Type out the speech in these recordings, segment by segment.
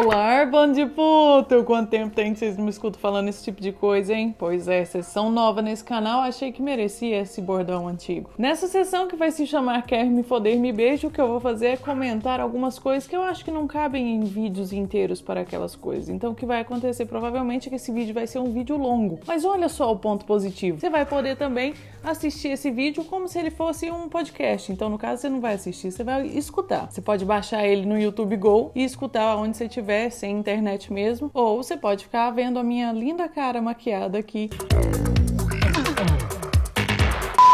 Olá, bando de puto! Quanto tempo tem que vocês não me escutam falando esse tipo de coisa, hein? Pois é, sessão nova nesse canal, achei que merecia esse bordão antigo. Nessa sessão que vai se chamar Quer Me Foder, Me Beijo, o que eu vou fazer é comentar algumas coisas que eu acho que não cabem em vídeos inteiros para aquelas coisas. Então o que vai acontecer provavelmente é que esse vídeo vai ser um vídeo longo. Mas olha só o ponto positivo. Você vai poder também assistir esse vídeo como se ele fosse um podcast. Então no caso você não vai assistir, você vai escutar. Você pode baixar ele no YouTube Go e escutar onde você estiver, sem internet mesmo. Ou você pode ficar vendo a minha linda cara maquiada aqui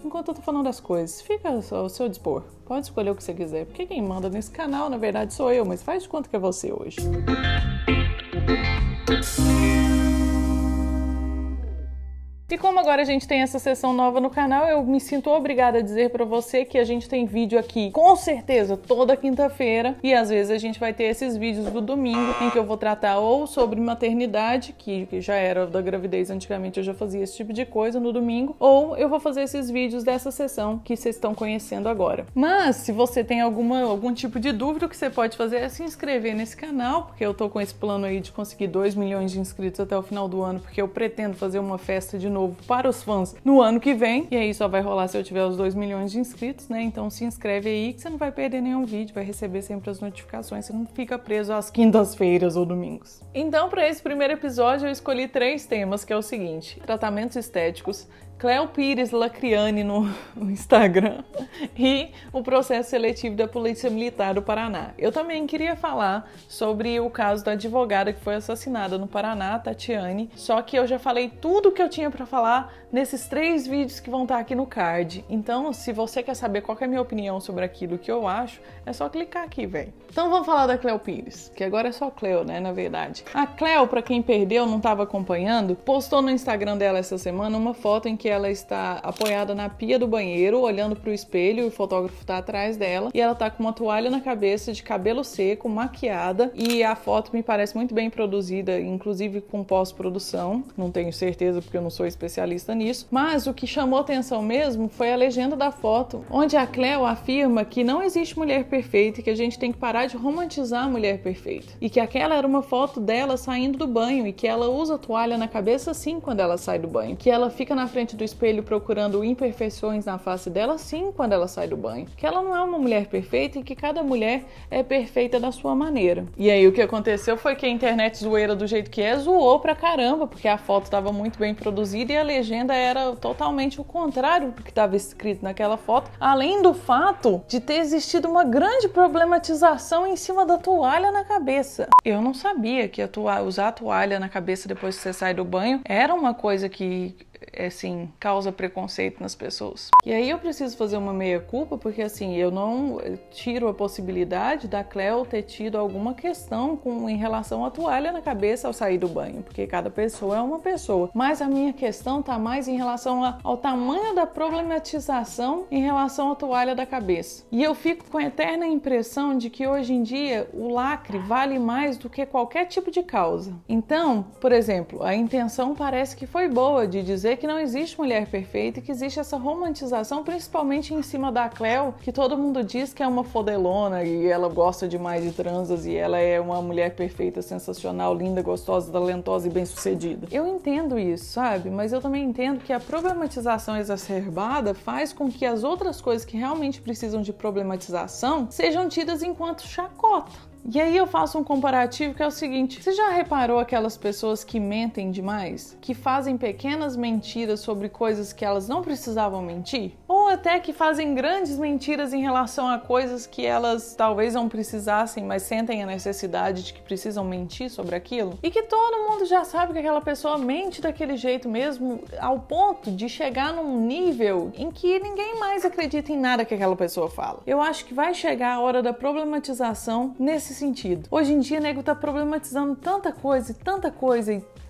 enquanto eu tô falando das coisas. Fica ao seu dispor. Pode escolher o que você quiser. Porque quem manda nesse canal, na verdade, sou eu. Mas faz de conta que é você hoje. E como agora a gente tem essa sessão nova no canal, eu me sinto obrigada a dizer pra você que a gente tem vídeo aqui, com certeza, toda quinta-feira. E às vezes a gente vai ter esses vídeos do domingo, em que eu vou tratar ou sobre maternidade, que já era da gravidez, antigamente eu já fazia esse tipo de coisa no domingo, ou eu vou fazer esses vídeos dessa sessão que vocês estão conhecendo agora. Mas, se você tem algum tipo de dúvida, o que você pode fazer é se inscrever nesse canal, porque eu tô com esse plano aí de conseguir 2 milhões de inscritos até o final do ano, porque eu pretendo fazer uma festa de novo para os fãs no ano que vem, e aí só vai rolar se eu tiver os 2 milhões de inscritos, né? Então se inscreve aí que você não vai perder nenhum vídeo, vai receber sempre as notificações, você não fica preso às quintas-feiras ou domingos. Então, para esse primeiro episódio eu escolhi 3 temas, que é o seguinte: tratamentos estéticos, Cleo Pires Lacriani no Instagram e o processo seletivo da Polícia Militar do Paraná. Eu também queria falar sobre o caso da advogada que foi assassinada no Paraná, Tatiane, só que eu já falei tudo que eu tinha para falar nesses 3 vídeos que vão estar aqui no card. Então, se você quer saber qual que é a minha opinião sobre aquilo que eu acho, é só clicar aqui, velho. Então vamos falar da Cleo Pires, que agora é só Cleo, né, na verdade. A Cleo, pra quem perdeu, não estava acompanhando, postou no Instagram dela essa semana uma foto em que ela está apoiada na pia do banheiro, olhando pro espelho, o fotógrafo tá atrás dela, e ela tá com uma toalha na cabeça, de cabelo seco, maquiada, e a foto me parece muito bem produzida, inclusive com pós-produção. Não tenho certeza porque eu não sou especialista nisso, mas o que chamou atenção mesmo foi a legenda da foto, onde a Cleo afirma que não existe mulher perfeita e que a gente tem que parar de romantizar a mulher perfeita, e que aquela era uma foto dela saindo do banho, e que ela usa toalha na cabeça sim quando ela sai do banho, que ela fica na frente do espelho procurando imperfeições na face dela sim quando ela sai do banho, que ela não é uma mulher perfeita e que cada mulher é perfeita da sua maneira. E aí o que aconteceu foi que a internet zoeira do jeito que é, zoou pra caramba, porque a foto estava muito bem produzida e a legenda era totalmente o contrário do que estava escrito naquela foto, além do fato de ter existido uma grande problematização em cima da toalha na cabeça. Eu não sabia que usar a toalha na cabeça depois que você sai do banho era uma coisa que, assim, causa preconceito nas pessoas. E aí eu preciso fazer uma meia-culpa, porque assim, eu não tiro a possibilidade da Cleo ter tido alguma questão em relação à toalha na cabeça ao sair do banho, porque cada pessoa é uma pessoa. Mas a minha questão tá mais em relação ao tamanho da problematização em relação à toalha da cabeça. E eu fico com a eterna impressão de que hoje em dia o lacre vale mais do que qualquer tipo de causa. Então, por exemplo, a intenção parece que foi boa de dizer que não existe mulher perfeita e que existe essa romantização, principalmente em cima da Cleo, que todo mundo diz que é uma fodelona e ela gosta demais de transas e ela é uma mulher perfeita, sensacional, linda, gostosa, talentosa e bem-sucedida. Eu entendo isso, sabe? Mas eu também entendo que a problematização exacerbada faz com que as outras coisas que realmente precisam de problematização sejam tidas enquanto chacota. E aí eu faço um comparativo que é o seguinte: você já reparou aquelas pessoas que mentem demais? Que fazem pequenas mentiras sobre coisas que elas não precisavam mentir? Ou até que fazem grandes mentiras em relação a coisas que elas talvez não precisassem, mas sentem a necessidade de que precisam mentir sobre aquilo? E que todo mundo já sabe que aquela pessoa mente daquele jeito mesmo, ao ponto de chegar num nível em que ninguém mais acredita em nada que aquela pessoa fala. Eu acho que vai chegar a hora da problematização nesse sentido. Hoje em dia, o nego tá problematizando tanta coisa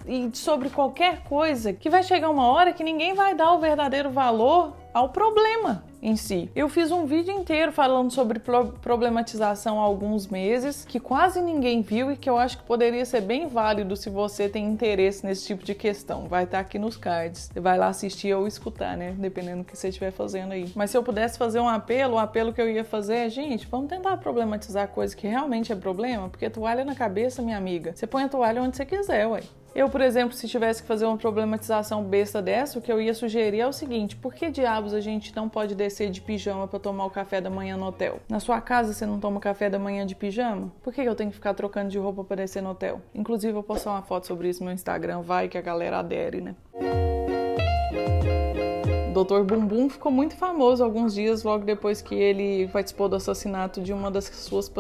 e sobre qualquer coisa, que vai chegar uma hora que ninguém vai dar o verdadeiro valor ao problema. em si. Eu fiz um vídeo inteiro falando sobre problematização há alguns meses, que quase ninguém viu e que eu acho que poderia ser bem válido se você tem interesse nesse tipo de questão. Vai estar aqui nos cards. Você vai lá assistir ou escutar, né? Dependendo do que você estiver fazendo aí. Mas se eu pudesse fazer um apelo, o apelo que eu ia fazer é, gente, vamos tentar problematizar coisa que realmente é problema, porque toalha na cabeça, minha amiga. Você põe a toalha onde você quiser, ué. Eu, por exemplo, se tivesse que fazer uma problematização besta dessa, o que eu ia sugerir é o seguinte: por que diabos a gente não pode descer de pijama para tomar o café da manhã no hotel? Na sua casa você não toma café da manhã de pijama? Por que eu tenho que ficar trocando de roupa para descer no hotel? Inclusive, eu vou postar uma foto sobre isso no meu Instagram, vai que a galera adere, né? O Dr. Bumbum ficou muito famoso alguns dias logo depois que ele participou do assassinato de uma das suas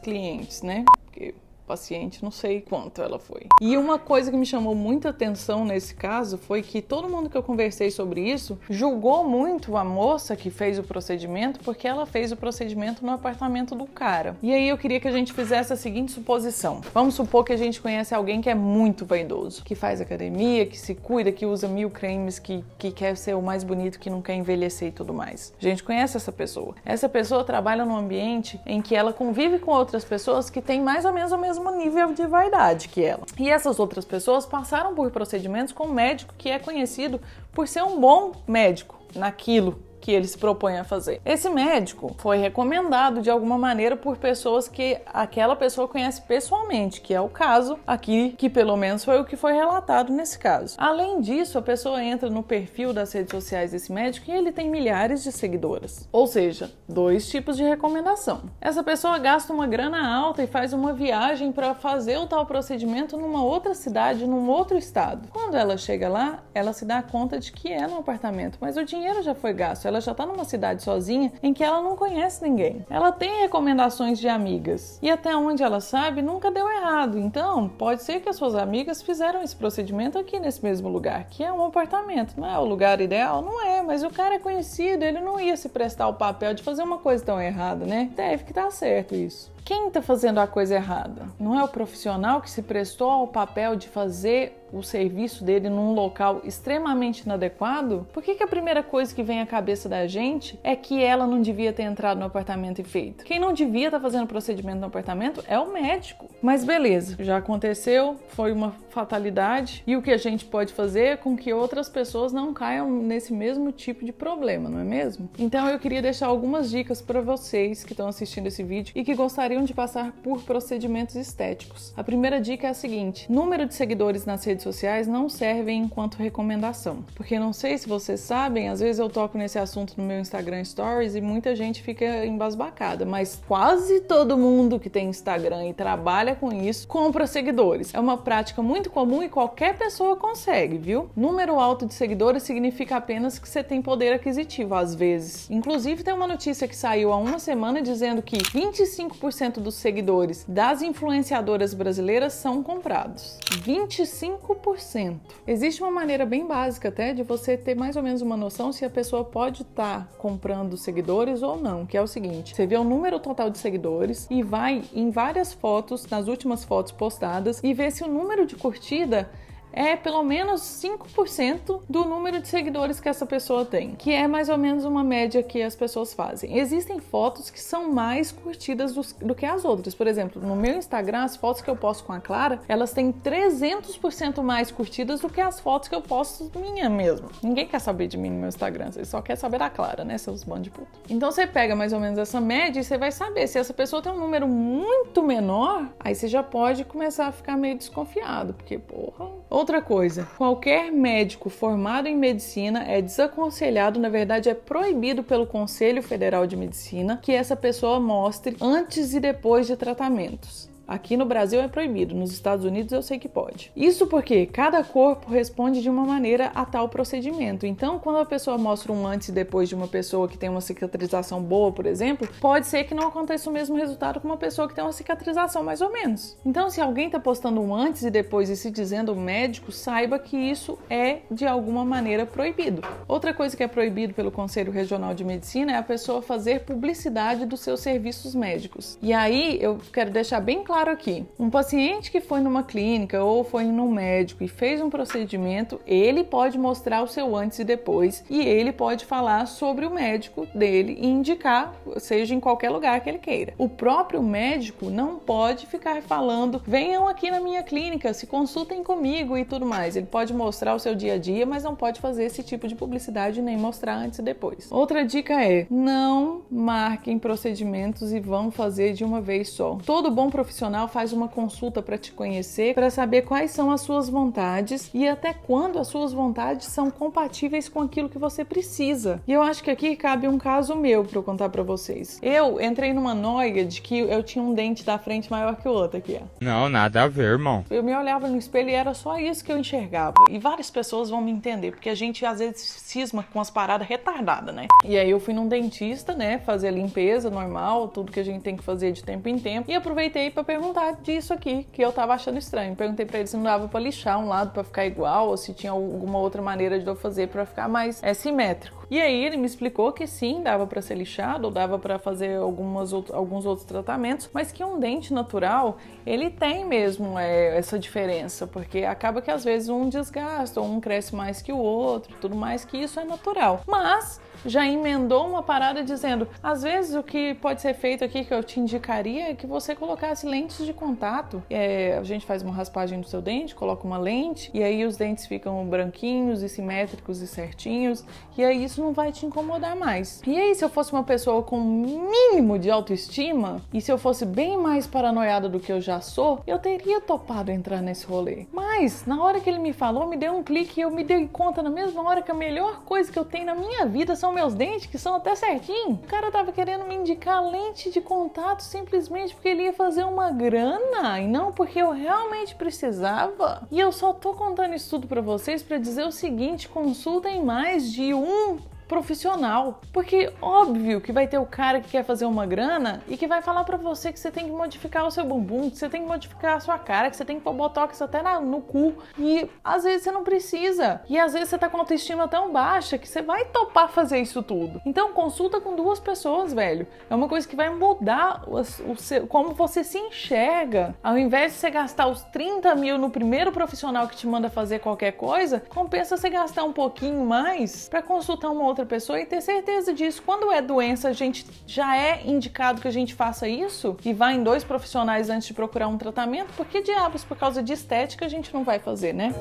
clientes, né? Porque paciente, não sei quanto ela foi. E uma coisa que me chamou muita atenção nesse caso foi que todo mundo que eu conversei sobre isso julgou muito a moça que fez o procedimento porque ela fez o procedimento no apartamento do cara. E aí eu queria que a gente fizesse a seguinte suposição. Vamos supor que a gente conhece alguém que é muito vaidoso, que faz academia, que se cuida, que usa 1000 cremes, que quer ser o mais bonito, que não quer envelhecer e tudo mais. A gente conhece essa pessoa. Essa pessoa trabalha num ambiente em que ela convive com outras pessoas que têm mais ou menos o mesmo nível de vaidade que ela. E essas outras pessoas passaram por procedimentos com um médico que é conhecido por ser um bom médico naquilo que ele se propõe a fazer. Esse médico foi recomendado de alguma maneira por pessoas que aquela pessoa conhece pessoalmente, que é o caso aqui, que pelo menos foi o que foi relatado nesse caso. Além disso, a pessoa entra no perfil das redes sociais desse médico e ele tem milhares de seguidoras. Ou seja, 2 tipos de recomendação. Essa pessoa gasta uma grana alta e faz uma viagem para fazer o tal procedimento numa outra cidade, num outro estado. Quando ela chega lá, ela se dá conta de que é no apartamento, mas o dinheiro já foi gasto. Ela já está numa cidade sozinha em que ela não conhece ninguém. Ela tem recomendações de amigas e até onde ela sabe nunca deu errado. Então pode ser que as suas amigas fizeram esse procedimento aqui nesse mesmo lugar, que é um apartamento. Não é o lugar ideal? Não é, mas o cara é conhecido, ele não ia se prestar o papel de fazer uma coisa tão errada, né? Deve que tá certo isso. Quem está fazendo a coisa errada? Não é o profissional que se prestou ao papel de fazer o serviço dele num local extremamente inadequado? Por que a primeira coisa que vem à cabeça da gente é que ela não devia ter entrado no apartamento e feito? Quem não devia estar fazendo procedimento no apartamento é o médico. Mas beleza, já aconteceu, foi uma fatalidade e o que a gente pode fazer é com que outras pessoas não caiam nesse mesmo tipo de problema, não é mesmo? Então eu queria deixar algumas dicas para vocês que estão assistindo esse vídeo e que gostariam de passar por procedimentos estéticos. A primeira dica é a seguinte: número de seguidores nas redes sociais não servem enquanto recomendação. Porque não sei se vocês sabem, às vezes eu toco nesse assunto no meu Instagram Stories e muita gente fica embasbacada, mas quase todo mundo que tem Instagram e trabalha com isso compra seguidores. É uma prática muito comum e qualquer pessoa consegue, viu? Número alto de seguidores significa apenas que você tem poder aquisitivo, às vezes. Inclusive tem uma notícia que saiu há uma semana dizendo que 25% dos seguidores das influenciadoras brasileiras são comprados. 25%. Existe uma maneira bem básica até de você ter mais ou menos uma noção se a pessoa pode estar comprando seguidores ou não, que é o seguinte: você vê o número total de seguidores e vai em várias fotos, nas últimas fotos postadas, e vê se o número de curtida é pelo menos 5% do número de seguidores que essa pessoa tem, que é mais ou menos uma média que as pessoas fazem. Existem fotos que são mais curtidas do que as outras. Por exemplo, no meu Instagram, as fotos que eu posto com a Clara, elas têm 300% mais curtidas do que as fotos que eu posto minha mesmo. Ninguém quer saber de mim no meu Instagram, você só quer saber da Clara, né, seus bandos de puta. Então você pega mais ou menos essa média e você vai saber se essa pessoa tem um número muito menor, aí você já pode começar a ficar meio desconfiado, porque porra. Outra coisa, qualquer médico formado em medicina é desaconselhado, na verdade é proibido pelo Conselho Federal de Medicina que essa pessoa mostre antes e depois de tratamentos. Aqui no Brasil é proibido, nos Estados Unidos eu sei que pode. Isso porque cada corpo responde de uma maneira a tal procedimento. Então, quando a pessoa mostra um antes e depois de uma pessoa que tem uma cicatrização boa, por exemplo, pode ser que não aconteça o mesmo resultado com uma pessoa que tem uma cicatrização mais ou menos. Então, se alguém está postando um antes e depois e se dizendo médico, saiba que isso é de alguma maneira proibido. Outra coisa que é proibido pelo Conselho Regional de Medicina é a pessoa fazer publicidade dos seus serviços médicos. E aí, eu quero deixar bem claro claro aqui. Um paciente que foi numa clínica ou foi num médico e fez um procedimento, ele pode mostrar o seu antes e depois e ele pode falar sobre o médico dele e indicar, seja em qualquer lugar que ele queira. O próprio médico não pode ficar falando, venham aqui na minha clínica, se consultem comigo e tudo mais. Ele pode mostrar o seu dia a dia, mas não pode fazer esse tipo de publicidade nem mostrar antes e depois. Outra dica é, não marquem procedimentos e vão fazer de uma vez só. Todo bom profissional faz uma consulta para te conhecer, para saber quais são as suas vontades e até quando as suas vontades são compatíveis com aquilo que você precisa. E eu acho que aqui cabe um caso meu para eu contar para vocês. Eu entrei numa noia de que eu tinha um dente da frente maior que o outro aqui, ó. Não, nada a ver, irmão. Eu me olhava no espelho e era só isso que eu enxergava. E várias pessoas vão me entender, porque a gente às vezes cisma com as paradas retardadas, né? E aí eu fui num dentista, né, fazer a limpeza normal, tudo que a gente tem que fazer de tempo em tempo. E aproveitei para perguntar disso aqui, que eu tava achando estranho. Perguntei para ele se não dava para lixar um lado para ficar igual, ou se tinha alguma outra maneira de eu fazer para ficar mais simétrico. E aí ele me explicou que sim, dava para ser lixado, ou dava para fazer alguns outros tratamentos, mas que um dente natural, ele tem mesmo essa diferença, porque acaba que às vezes um desgasta, ou um cresce mais que o outro, tudo mais, que isso é natural. Mas já emendou uma parada dizendo, às vezes o que pode ser feito aqui que eu te indicaria é que você colocasse lentes de contato. A gente faz uma raspagem do seu dente, coloca uma lente e aí os dentes ficam branquinhos e simétricos e certinhos e aí isso não vai te incomodar mais. E aí se eu fosse uma pessoa com um mínimo de autoestima e se eu fosse bem mais paranoiada do que eu já sou, eu teria topado entrar nesse rolê. Mas na hora que ele me falou, me deu um clique e eu me dei conta na mesma hora que a melhor coisa que eu tenho na minha vida são meus dentes, que são até certinho. O cara tava querendo me indicar lente de contato simplesmente porque ele ia fazer uma grana e não porque eu realmente precisava. E eu só tô contando isso tudo pra vocês pra dizer o seguinte, consultem mais de um profissional, porque óbvio que vai ter o cara que quer fazer uma grana e que vai falar pra você que você tem que modificar o seu bumbum, que você tem que modificar a sua cara, que você tem que pôr botox até no cu e às vezes você não precisa e às vezes você tá com autoestima tão baixa que você vai topar fazer isso tudo. Então consulta com duas pessoas, velho, é uma coisa que vai mudar como você se enxerga. Ao invés de você gastar os 30 mil no primeiro profissional que te manda fazer qualquer coisa, compensa você gastar um pouquinho mais pra consultar uma outra pessoa e ter certeza disso. Quando é doença, a gente já é indicado que a gente faça isso e vá em 2 profissionais antes de procurar um tratamento, porque diabos, por causa de estética, a gente não vai fazer, né?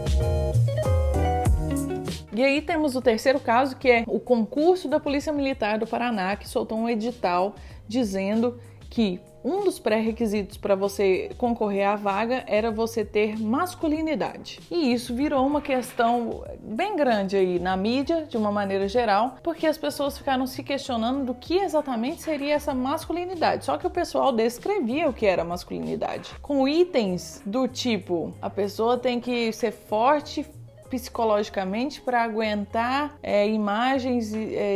E aí temos o terceiro caso, que é o concurso da Polícia Militar do Paraná, que soltou um edital dizendo que um dos pré-requisitos para você concorrer à vaga era você ter masculinidade. E isso virou uma questão bem grande aí na mídia, de uma maneira geral, porque as pessoas ficaram se questionando do que exatamente seria essa masculinidade. Só que o pessoal descrevia o que era masculinidade, com itens do tipo, a pessoa tem que ser forte psicologicamente para aguentar imagens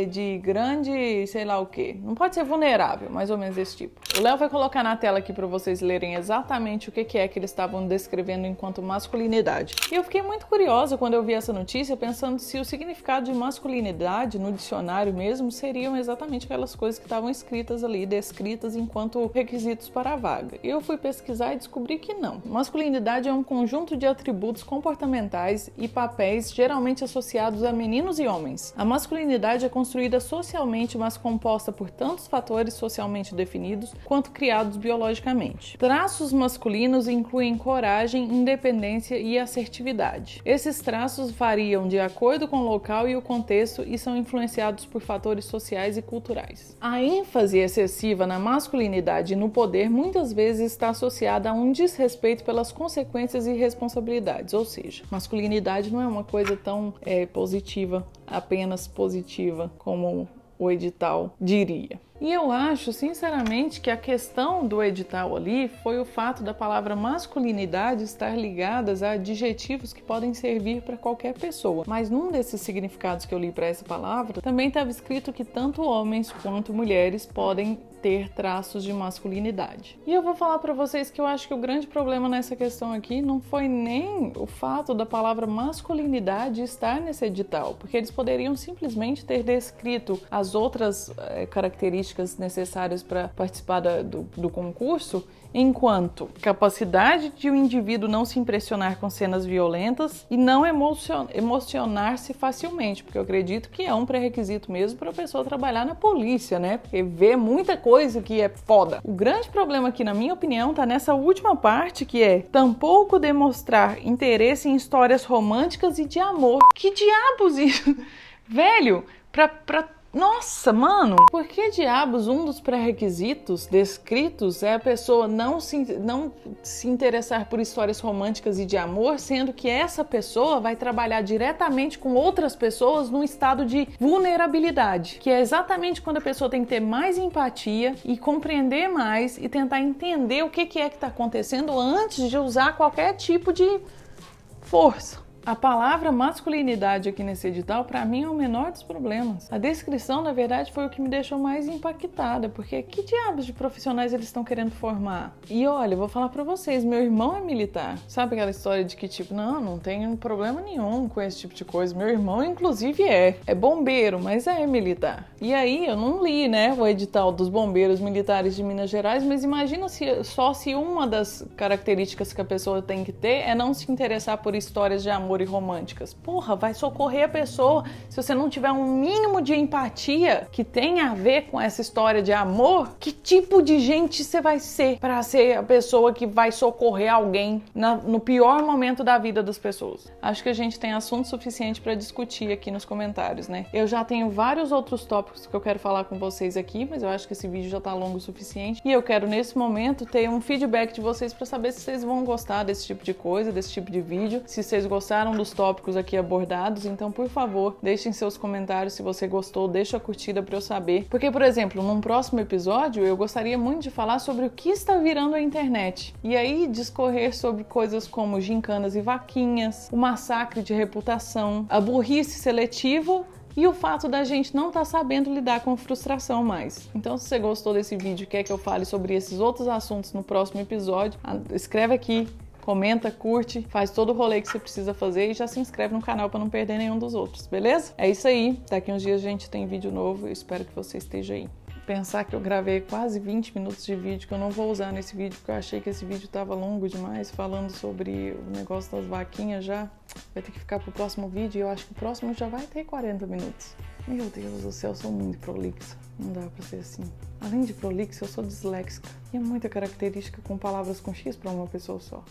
de grande, sei lá o que. Não pode ser vulnerável, mais ou menos desse tipo. O Léo vai colocar na tela aqui para vocês lerem exatamente o que é que eles estavam descrevendo enquanto masculinidade. E eu fiquei muito curiosa quando eu vi essa notícia, pensando se o significado de masculinidade no dicionário mesmo seriam exatamente aquelas coisas que estavam escritas ali, descritas enquanto requisitos para a vaga. Eu fui pesquisar e descobri que não. Masculinidade é um conjunto de atributos comportamentais e papéis geralmente associados a meninos e homens. A masculinidade é construída socialmente, mas composta por tantos fatores socialmente definidos quanto criados biologicamente. Traços masculinos incluem coragem, independência e assertividade. Esses traços variam de acordo com o local e o contexto e são influenciados por fatores sociais e culturais. A ênfase excessiva na masculinidade e no poder muitas vezes está associada a um desrespeito pelas consequências e responsabilidades, ou seja, masculinidade não é uma coisa tão positiva, apenas positiva, como o edital diria. E eu acho, sinceramente, que a questão do edital ali foi o fato da palavra masculinidade estar ligada a adjetivos que podem servir para qualquer pessoa. Mas num desses significados que eu li para essa palavra, também estava escrito que tanto homens quanto mulheres podem ter traços de masculinidade. E eu vou falar para vocês que eu acho que o grande problema nessa questão aqui não foi nem o fato da palavra masculinidade estar nesse edital, porque eles poderiam simplesmente ter descrito as outras características necessárias para participar do concurso, enquanto capacidade de um indivíduo não se impressionar com cenas violentas e não emocionar-se facilmente, porque eu acredito que é um pré-requisito mesmo para a pessoa trabalhar na polícia, né? Porque vê muita coisa que é foda. O grande problema aqui, na minha opinião, tá nessa última parte, que é tampouco demonstrar interesse em histórias românticas e de amor. Que diabos isso? Velho, nossa, mano, por que diabos um dos pré-requisitos descritos é a pessoa não se interessar por histórias românticas e de amor, sendo que essa pessoa vai trabalhar diretamente com outras pessoas num estado de vulnerabilidade, que é exatamente quando a pessoa tem que ter mais empatia e compreender mais e tentar entender o que é que está acontecendo antes de usar qualquer tipo de força. A palavra masculinidade aqui nesse edital, para mim, é o menor dos problemas. A descrição, na verdade, foi o que me deixou mais impactada, porque que diabos de profissionais eles estão querendo formar? E olha, eu vou falar para vocês, meu irmão é militar. Sabe aquela história de que, tipo, não tenho problema nenhum com esse tipo de coisa. Meu irmão, inclusive, é bombeiro, mas é militar. E aí, eu não li, né, o edital dos bombeiros militares de Minas Gerais, mas imagina se uma das características que a pessoa tem que ter é não se interessar por histórias de amor e românticas. Porra, vai socorrer a pessoa se você não tiver um mínimo de empatia que tenha a ver com essa história de amor. Que tipo de gente você vai ser para ser a pessoa que vai socorrer alguém no pior momento da vida das pessoas? Acho que a gente tem assunto suficiente para discutir aqui nos comentários, né? Eu já tenho vários outros tópicos que eu quero falar com vocês aqui, mas eu acho que esse vídeo já tá longo o suficiente e eu quero nesse momento ter um feedback de vocês para saber se vocês vão gostar desse tipo de coisa, desse tipo de vídeo, se vocês gostaram dos tópicos aqui abordados. Então, por favor, deixem seus comentários se você gostou, deixa a curtida para eu saber. Porque, por exemplo, num próximo episódio, eu gostaria muito de falar sobre o que está virando a internet. E aí, discorrer sobre coisas como gincanas e vaquinhas, o massacre de reputação, a burrice seletiva e o fato da gente não estar sabendo lidar com frustração mais. Então, se você gostou desse vídeo e quer que eu fale sobre esses outros assuntos no próximo episódio, escreve aqui, comenta, curte, faz todo o rolê que você precisa fazer e já se inscreve no canal para não perder nenhum dos outros, beleza? É isso aí, daqui uns dias a gente tem vídeo novo, eu espero que você esteja aí. Pensar que eu gravei quase 20 minutos de vídeo que eu não vou usar nesse vídeo, porque eu achei que esse vídeo tava longo demais, falando sobre o negócio das vaquinhas já. Vai ter que ficar pro próximo vídeo e eu acho que o próximo já vai ter 40 minutos. Meu Deus do céu, eu sou muito prolixa. Não dá pra ser assim. Além de prolixa, eu sou disléxica. E é muita característica com palavras com X pra uma pessoa só.